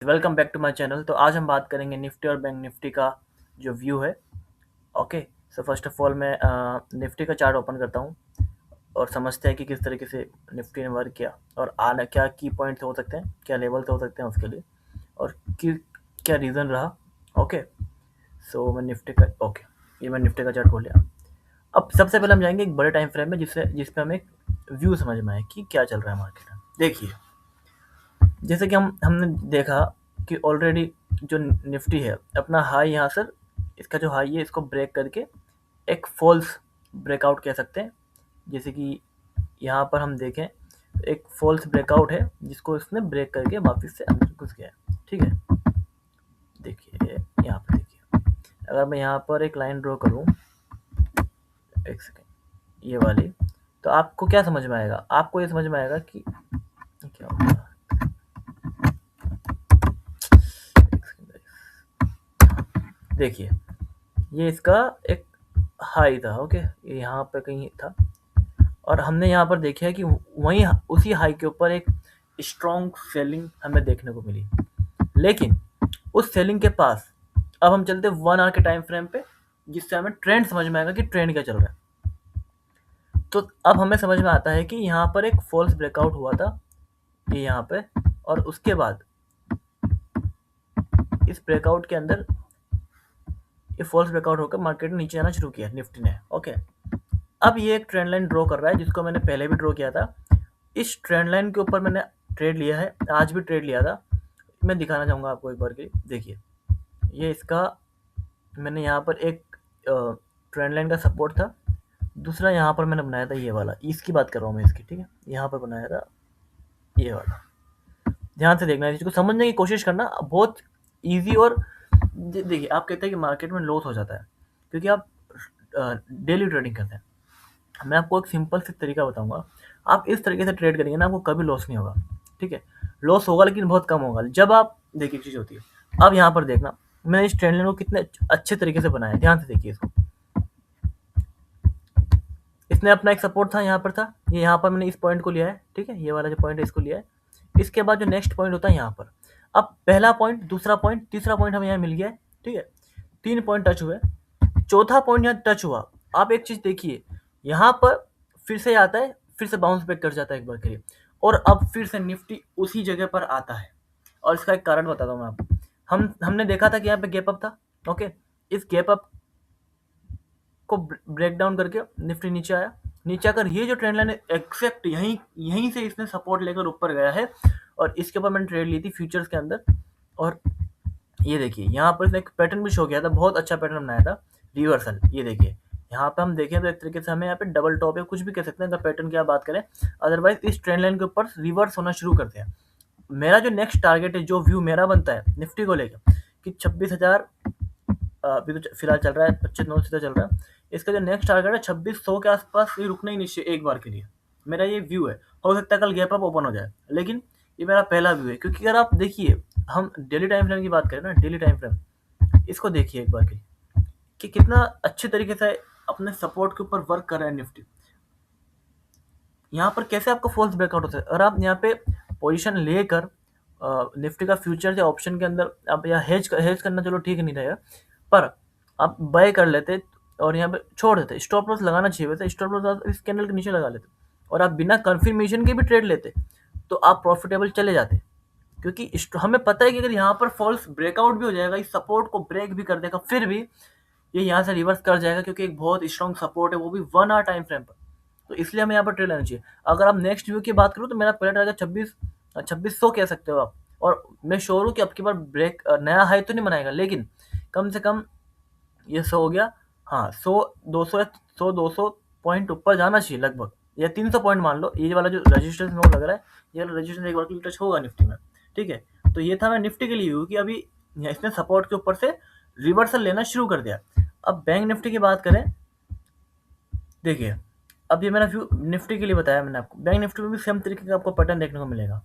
Welcome back to my channel. तो आज हम बात करेंगे निफ्टी और बैंक निफ्टी का जो व्यू है। Okay, so first of all मैं निफ्टी का चार्ट ओपन करता हूँ और समझते हैं कि किस तरीके से निफ्टी ने वर्क किया और आना क्या की पॉइंट हो सकते हैं, क्या लेवल हो सकते हैं उसके लिए, और कि क्या रीज़न रहा। ओके, सो मैं निफ्टी का ये मैं निफ्टी का चार्ट खोल लिया। अब सबसे पहले हम जाएंगे एक बड़े टाइम फ्रेम में जिसपे हमें एक व्यू समझ में आए कि क्या चल रहा है मार्केट में। देखिए, जैसे कि हमने देखा कि ऑलरेडी जो निफ्टी है अपना हाई यहाँ से, इसका जो हाई है इसको ब्रेक करके एक फॉल्स ब्रेकआउट कह सकते हैं। जैसे कि यहाँ पर हम देखें एक फॉल्स ब्रेकआउट है जिसको इसने ब्रेक करके वापस से अंदर घुस गया है। ठीक है, देखिए यहाँ पर देखिए, अगर मैं यहाँ पर एक लाइन ड्रॉ करूँ, एक सेकेंड, ये वाली, तो आपको क्या समझ में आएगा? आपको ये समझ में आएगा कि क्या होगा। देखिए, ये इसका एक हाई था। ओके, ये यहाँ पर कहीं था और हमने यहाँ पर देखा है कि वहीं उसी हाई के ऊपर एक स्ट्रॉन्ग सेलिंग हमें देखने को मिली। लेकिन उस सेलिंग के पास अब हम चलते 1 आवर के टाइम फ्रेम पे, जिससे हमें ट्रेंड समझ में आएगा कि ट्रेंड क्या चल रहा है। तो अब हमें समझ में आता है कि यहाँ पर एक फॉल्स ब्रेकआउट हुआ था, ये यहाँ पे, और उसके बाद इस ब्रेकआउट के अंदर ये फॉल्स ब्रेकआउट होकर मार्केट ने नीचे आना शुरू किया निफ्टी ने। ओके, अब ये एक ट्रेंड लाइन ड्रॉ कर रहा है जिसको मैंने पहले भी ड्रॉ किया था। इस ट्रेंड लाइन के ऊपर मैंने ट्रेड लिया है, आज भी ट्रेड लिया था। मैं दिखाना चाहूँगा आपको एक बार के। देखिए, ये इसका मैंने यहाँ पर एक ट्रेंड लाइन का सपोर्ट था, दूसरा यहाँ पर मैंने बनाया था ये वाला, इसकी बात कर रहा हूँ मैं इसकी। ठीक है, यहाँ पर बनाया था ये वाला। ध्यान से देखना, इसको समझने की कोशिश करना, बहुत ईजी। और देखिए, आप कहते हैं कि मार्केट में लॉस हो जाता है क्योंकि आप डेली ट्रेडिंग करते हैं। मैं आपको एक सिंपल सी तरीका बताऊंगा, आप इस तरीके से ट्रेड करेंगे ना, आपको कभी लॉस नहीं होगा। ठीक है, लॉस होगा लेकिन बहुत कम होगा। जब आप देखिए, चीज़ होती है, अब यहाँ पर देखना मैंने इस ट्रेंड लाइन को कितने अच्छे तरीके से बनाया। ध्यान से देखिए इसको, इसने अपना एक सपोर्ट था, यहाँ पर था, ये यहाँ पर मैंने इस पॉइंट को लिया है। ठीक है, ये वाला जो पॉइंट है इसको लिया है। इसके बाद जो नेक्स्ट पॉइंट होता है यहाँ पर, अब पहला पॉइंट, दूसरा पॉइंट, तीसरा पॉइंट हमें यहाँ मिल गया है। ठीक है, 3 पॉइंट टच हुए, चौथा पॉइंट यहाँ टच हुआ। आप एक चीज़ देखिए, यहाँ पर फिर से आता है, फिर से बाउंस बैक कर जाता है एक बार के लिए, और अब फिर से निफ्टी उसी जगह पर आता है। और इसका एक कारण बताता हूँ मैं आपको। हमने देखा था कि यहाँ पे गैप अप था। ओके, इस गैप अप को ब्रेक डाउन करके निफ्टी नीचे आया। नीचे आकर ये जो ट्रेंड लाइन है एक्सेप्ट यहीं से इसने सपोर्ट लेकर ऊपर गया है, और इसके ऊपर मैंने ट्रेड ली थी फ्यूचर्स के अंदर। और ये देखिए, यहाँ पर इसने एक पैटर्न भी शो किया था, बहुत अच्छा पैटर्न बनाया था, रिवर्सल। ये देखिए, यहाँ पे हम देखें तो एक तरीके से हमें यहाँ पे डबल टॉप या कुछ भी कह सकते हैं, अगर पैटर्न की आप बात करें। अदरवाइज इस ट्रेंड लाइन के ऊपर रिवर्स होना शुरू करते हैं। मेरा जो नेक्स्ट टारगेट है, जो व्यू मेरा बनता है निफ्टी को लेकर, कि 26,000 अभी तो फिलहाल चल रहा है 25,900 चल रहा है। इसका जो नेक्स्ट टारगेट है 2600 के आसपास, ये रुकना ही नहीं एक बार के लिए। मेरा ये व्यू है, हो सकता है कल गैप अप ओपन हो जाए, लेकिन ये मेरा पहला व्यू है। क्योंकि अगर आप देखिए, हम डेली टाइम फ्रेम की बात करें ना, डेली टाइम फ्रेम, इसको देखिए एक बार के कि कितना अच्छे तरीके से अपने सपोर्ट के ऊपर वर्क कर रहा है निफ्टी। यहाँ पर कैसे आपको फॉल्स ब्रेकआउट होता है, और आप यहाँ पे पोजीशन लेकर निफ्टी का फ्यूचर या ऑप्शन के अंदर आप या हेज करना, चलो ठीक नहीं रहेगा, पर आप बाय कर लेते और यहाँ पे छोड़ देते। स्टॉप लॉस लगाना चाहिए, वैसे स्टॉप लॉस आप इस कैंडल के नीचे लगा लेते और आप बिना कंफर्मेशन के भी ट्रेड लेते, तो आप प्रॉफिटेबल चले जाते। क्योंकि हमें पता है कि अगर यहाँ पर फॉल्स ब्रेकआउट भी हो जाएगा, इस सपोर्ट को ब्रेक भी कर देगा, फिर भी ये यहाँ से रिवर्स कर जाएगा, क्योंकि एक बहुत स्ट्रॉन्ग सपोर्ट है, वो भी 1 आवर टाइम फ्रेम पर। तो इसलिए हमें यहाँ पर ट्रेड लेना चाहिए। अगर आप नेक्स्ट व्यू की बात करूँ तो मेरा पहला टारगेट 2600 कह सकते हो आप। और मैं श्योर हूँ कि अब की बार ब्रेक नया हाई तो नहीं बनाएगा, लेकिन कम से कम ये 100 हो गया, हाँ 100 200 पॉइंट ऊपर जाना चाहिए लगभग, या 300 पॉइंट मान लो। ये वाला जो रजिस्टेंस में लग रहा है, ये वाला रजिस्टेंस एक बार के लिए टच होगा निफ्टी में। ठीक है, तो ये था मैं निफ्टी के लिए व्यू कि अभी इसने सपोर्ट के ऊपर से रिवर्सल लेना शुरू कर दिया। अब बैंक निफ्टी की बात करें, देखिए, अब ये मेरा व्यू निफ्टी के लिए बताया मैंने आपको। बैंक निफ्टी में भी सेम तरीके का आपको पैटर्न देखने को मिलेगा।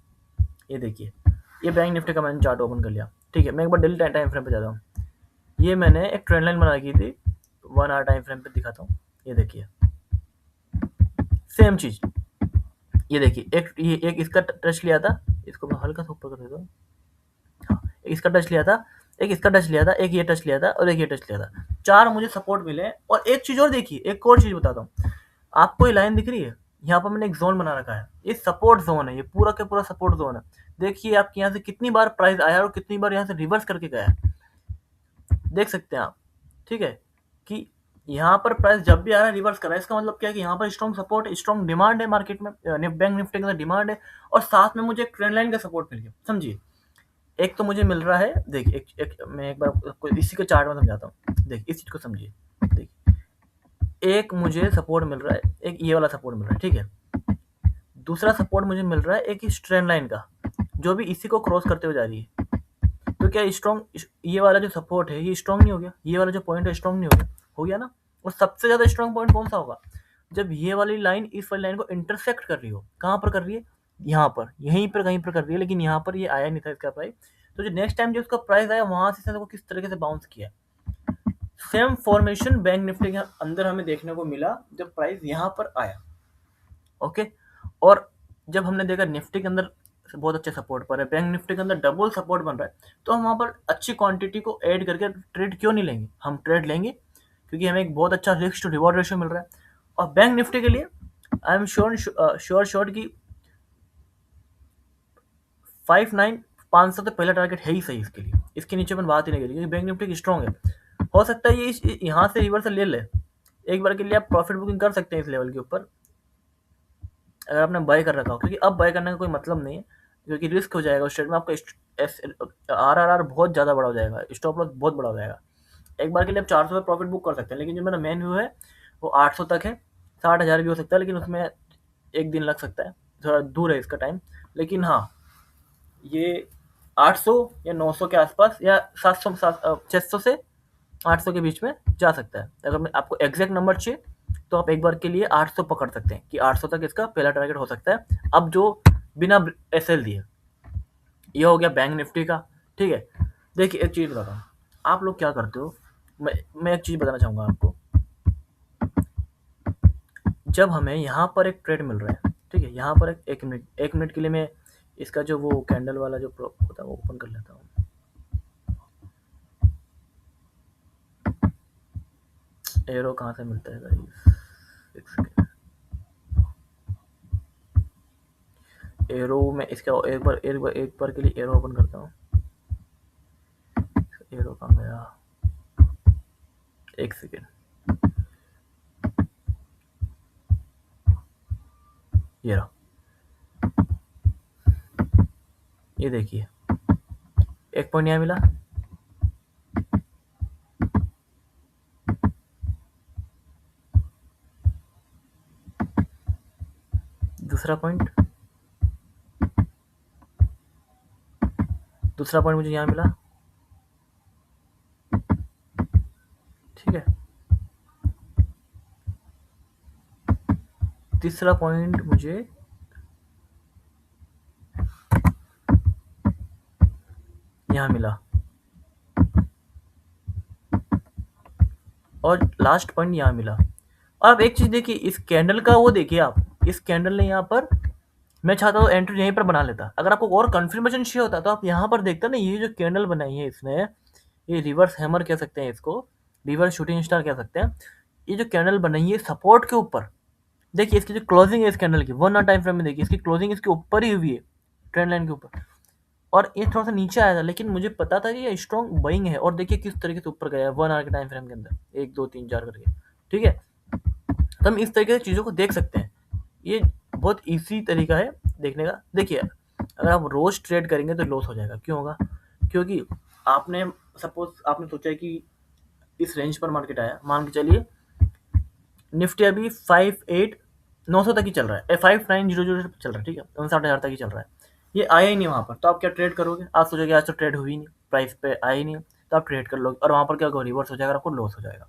ये देखिए, ये बैंक निफ्टी का मैंने चार्ट ओपन कर लिया। ठीक है, मैं एक बार डेली टाइम फ्रेम पे जाता हूँ। ये मैंने एक ट्रेंड लाइन बना की थी, 1 आवर टाइम फ्रेम पे दिखाता हूँ। ये देखिए, सेम चीज, ये देखिए, एक इसका टच लिया था, इसको मैं हल्का सा ऊपर कर देता हूँ। हाँ, इसका टच लिया था, एक इसका टच लिया था, एक ये टच लिया था और एक ये टच लिया था। 4 मुझे सपोर्ट मिले हैं। और एक चीज़ और देखिए, एक और चीज़ बताता हूँ। आपको ये लाइन दिख रही है? यहाँ पर मैंने एक ज़ोन बना रखा है। ये सपोर्ट ज़ोन है, ये पूरा का पूरा सपोर्ट ज़ोन है। देखिए आपके यहाँ से कितनी बार प्राइस आया और कितनी बार यहाँ से रिवर्स करके गया है। देख सकते हैं आप, ठीक है? कि यहाँ पर प्राइस जब भी आ रहा है रिवर्स कर रहा है। इसका मतलब क्या है कि यहाँ पर स्ट्रॉन्ग सपोर्ट, स्ट्रॉन्ग डिमांड है मार्केट में, बैंक निफ्टी के अंदर डिमांड है और साथ में मुझे एक ट्रेंड लाइन का सपोर्ट मिल गया। समझिए, एक तो मुझे मिल रहा है, देखिए मैं एक बार आपको इसी के चार्ट में समझाता हूँ। देखिए इस चीज़ को समझिए। देखिए, एक मुझे सपोर्ट मिल रहा है, एक ये वाला सपोर्ट मिल रहा है, ठीक है? दूसरा सपोर्ट मुझे मिल रहा है एक इस ट्रेंड लाइन का, जो भी इसी को क्रॉस करते हुए जा रही है। तो क्या स्ट्रॉन्ग, ये वाला जो सपोर्ट है ये स्ट्रॉन्ग नहीं हो गया? ये वाला जो पॉइंट है स्ट्रॉन्ग नहीं हो गया? हो गया ना? और सबसे ज़्यादा स्ट्रॉन्ग पॉइंट कौन सा होगा? जब ये वाली लाइन इस वाली लाइन को इंटरसेक्ट कर रही हो। कहाँ पर कर रही है? यहाँ पर, यहीं पर कहीं पर कर रही है, लेकिन यहाँ पर ये आया नहीं था इसका प्राइस। तो जो नेक्स्ट टाइम जो उसका प्राइस आया वहाँ से इसने किस तरीके से बाउंस किया। सेम फॉर्मेशन बैंक निफ्टी के अंदर हमें देखने को मिला जब प्राइस यहाँ पर आया। ओके, और जब हमने देखा निफ्टी के अंदर बहुत अच्छे सपोर्ट पर है, बैंक निफ्टी के अंदर डबल सपोर्ट बन रहा है, तो हम वहाँ पर अच्छी क्वांटिटी को ऐड करके ट्रेड क्यों नहीं लेंगे? हम ट्रेड लेंगे, क्योंकि हमें एक बहुत अच्छा रिस्क टू रिवॉर्ड रेशियो मिल रहा है। और बैंक निफ्टी के लिए आई एम श्योर की 59,500 तो पहला टारगेट है ही सही इसके लिए। इसके नीचे अपन बात ही नहीं करेंगे, क्योंकि बैंक निफ्टी की स्ट्रॉन्ग है। हो सकता है ये यहाँ से रिवर्सल ले ले, एक बार के लिए आप प्रॉफिट बुकिंग कर सकते हैं इस लेवल के ऊपर, अगर आपने बाय कर रखा हो, क्योंकि अब बाय करने का कोई मतलब नहीं है, क्योंकि रिस्क हो जाएगा उस ट्रेड में। आपका RRR बहुत ज़्यादा बड़ा हो जाएगा, स्टॉप लॉस बहुत बड़ा हो जाएगा। एक बार के लिए आप 400 पे प्रॉफिट बुक कर सकते हैं, लेकिन जो मेरा मेन व्यू है वो 800 तक है। 60,000 भी हो सकता है, लेकिन उसमें एक दिन लग सकता है, थोड़ा दूर है इसका टाइम। लेकिन हाँ, ये 800 या 900 के आसपास या 600 से 800 के बीच में जा सकता है। अगर मैं आपको एग्जैक्ट नंबर चाहिए तो आप एक बार के लिए 800 पकड़ सकते हैं कि 800 तक इसका पहला टारगेट हो सकता है, अब जो बिना SL दिए। ये हो गया बैंक निफ्टी का, ठीक है? देखिए एक चीज़ बताता हूँ, आप लोग क्या करते हो, मैं एक चीज़ बताना चाहूँगा आपको। जब हमें यहाँ पर एक ट्रेड मिल रहा है, ठीक है, यहाँ पर एक मिनट के लिए मैं इसका जो वो कैंडल वाला जो होता है वो ओपन कर लेता हूँ। एरो कहाँ से मिलता है गाइस? एक सेकेंड, एरो में इसका एक बार के लिए एरो ओपन करता हूँ। एरो कहाँ गया? एक सेकेंड, ये रहा। ये देखिए, एक पॉइंट यहाँ मिला, दूसरा पॉइंट मुझे यहाँ मिला, ठीक है। तीसरा पॉइंट मुझे यहाँ मिला, और लास्ट पॉइंट यहाँ मिला। और आप एक चीज़ देखिए, इस कैंडल का वो देखिए, आप इस कैंडल ने यहाँ पर, मैं चाहता हूँ एंट्री यहीं पर बना लेता। अगर आपको और कंफर्मेशन चाहिए होता तो आप यहाँ पर देखते ना, ये जो कैंडल बनाई है इसने, ये रिवर्स हैमर कह सकते हैं इसको, रिवर्स शूटिंग स्टार कह सकते हैं। ये जो कैंडल बनाई है सपोर्ट के ऊपर, देखिए इसकी जो क्लोजिंग है इस कैंडल की 1 आवर टाइम फ्रेम में, देखिए इसकी क्लोजिंग इसके ऊपर ही हुई है, ट्रेंड लाइन के ऊपर। और ये थोड़ा सा नीचे आया था, लेकिन मुझे पता था कि ये स्ट्रॉन्ग बाइंग है। और देखिए किस तरीके से ऊपर गया है 1 आवर के टाइम फ्रेम के अंदर, 1 2 3 4 करके, ठीक है? तो हम इस तरीके से चीज़ों को देख सकते हैं। ये बहुत ईजी तरीका है देखने का। देखिए, अगर आप रोज ट्रेड करेंगे तो लॉस हो जाएगा। क्यों होगा? क्योंकि आपने सपोज आपने सोचा है कि इस रेंज पर मार्केट आया, मान के चलिए निफ्टी अभी 58,900 तक ही चल रहा है, 5900 चल रहा है, ठीक है, 59,000 तक ही चल रहा है। ये आया ही नहीं वहाँ पर, तो आप क्या ट्रेड करोगे? आप सोचोगे आज तो ट्रेड हुई नहीं, प्राइस पे आया ही नहीं, तो आप ट्रेड कर लोगे और वहाँ पर क्या होगा? रिवर्स हो जाएगा, आपको लॉस हो जाएगा।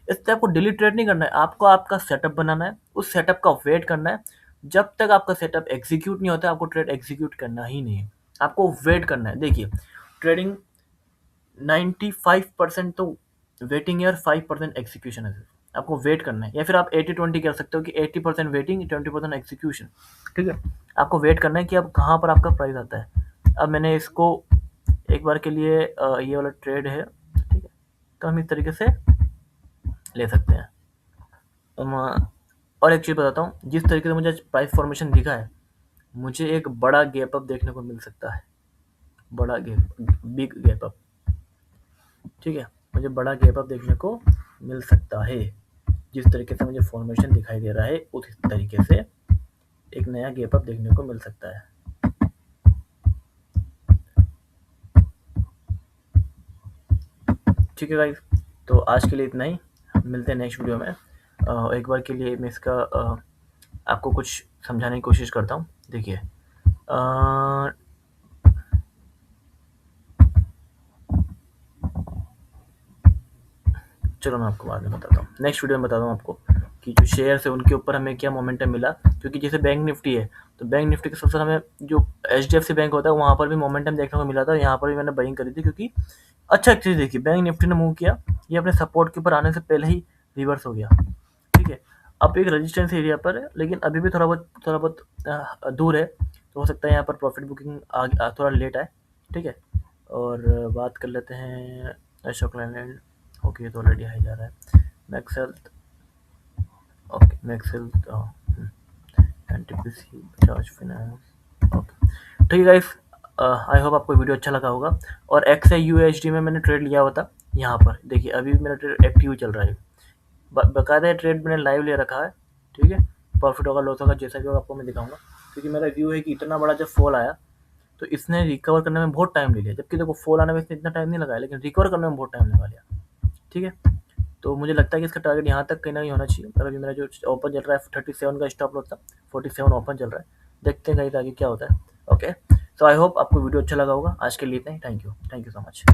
इससे आपको डेली ट्रेड नहीं करना है, आपको आपका सेटअप बनाना है, उस सेटअप का वेट करना है। जब तक आपका सेटअप एग्जीक्यूट नहीं होता, आपको ट्रेड एग्जीक्यूट करना ही नहीं है, आपको वेट करना है। देखिए, ट्रेडिंग 95% तो वेटिंग है और 5% एग्जीक्यूशन है। आपको वेट करना है, या फिर आप 80-20 कर सकते हो कि 80% वेटिंग, 20% एग्जीक्यूशन, ठीक है? आपको वेट करना है कि अब कहाँ पर आपका प्राइस आता है। अब मैंने इसको एक बार के लिए ये वाला ट्रेड है, ठीक है, तो हम इस तरीके से ले सकते हैं। और एक चीज़ बताता हूँ, जिस तरीके से मुझे प्राइस फॉर्मेशन दिखा है, मुझे एक बड़ा गैप अप देखने को मिल सकता है, बड़ा गैप, बिग गैप अप, ठीक है, मुझे बड़ा गैप अप देखने को मिल सकता है। जिस तरीके से मुझे फॉर्मेशन दिखाई दे रहा है उस तरीके से एक नया गैप अप देखने को मिल सकता है। ठीक है गाइस, तो आज के लिए इतना ही, मिलते हैं नेक्स्ट वीडियो में। एक बार के लिए मैं इसका आपको कुछ समझाने की कोशिश करता हूँ। देखिए, चलो मैं आपको बाद में बताता हूँ, नेक्स्ट वीडियो में बताता हूँ आपको कि जो शेयर्स है उनके ऊपर हमें क्या मोमेंटम मिला। क्योंकि जैसे बैंक निफ्टी है, तो बैंक निफ्टी के साथ साथ हमें जो HDFC बैंक होता है वहाँ पर भी मोमेंटम देखने को मिला था। यहाँ पर भी मैंने बाइंग करी थी, क्योंकि अच्छा एक चीज़ देखिए, बैंक निफ्टी ने मूव किया, ये अपने सपोर्ट के ऊपर आने से पहले ही रिवर्स हो गया, ठीक है। अब एक रेजिस्टेंस एरिया पर है, लेकिन अभी भी थोड़ा बहुत दूर है, तो हो सकता है यहाँ पर प्रॉफिट बुकिंग थोड़ा लेट आए, ठीक है। और बात कर लेते हैं अशोक लैंड, ओके, ये तो ऑलरेडी हाई जा रहा है। Max health, okay, max health, NTPC, Bajaj finance, okay, ठीक है गाइस। आई होप आपको वीडियो अच्छा लगा होगा। और XAUSD में मैंने ट्रेड लिया हुआ था, यहाँ पर देखिए अभी भी मेरा ट्रेड एक्टिव चल रहा है, बकायदा ट्रेड मैंने लाइव ले रखा है, ठीक है। प्रॉफिट होगा, लॉस होगा, जैसा भी होगा आपको मैं दिखाऊंगा। क्योंकि मेरा व्यू है कि इतना बड़ा जब फॉल आया तो इसने रिकवर करने में बहुत टाइम ले लिया, जबकि देखो फॉल आने में इसने इतना टाइम नहीं लगाया, लेकिन रिकवर करने में बहुत टाइम लगा लिया, ठीक है। तो मुझे लगता है कि इसका टारगेट यहाँ तक कहीं ना कहीं होना चाहिए। और अभी मेरा जो ओपन चल रहा है 37 का स्टॉप लॉस था, 47 ओपन चल रहा है, देखते हैं कहीं आगे क्या होता है। ओके, सो आई होप आपको वीडियो अच्छा लगा होगा। आज के लिए इतना ही, थैंक यू सो मच।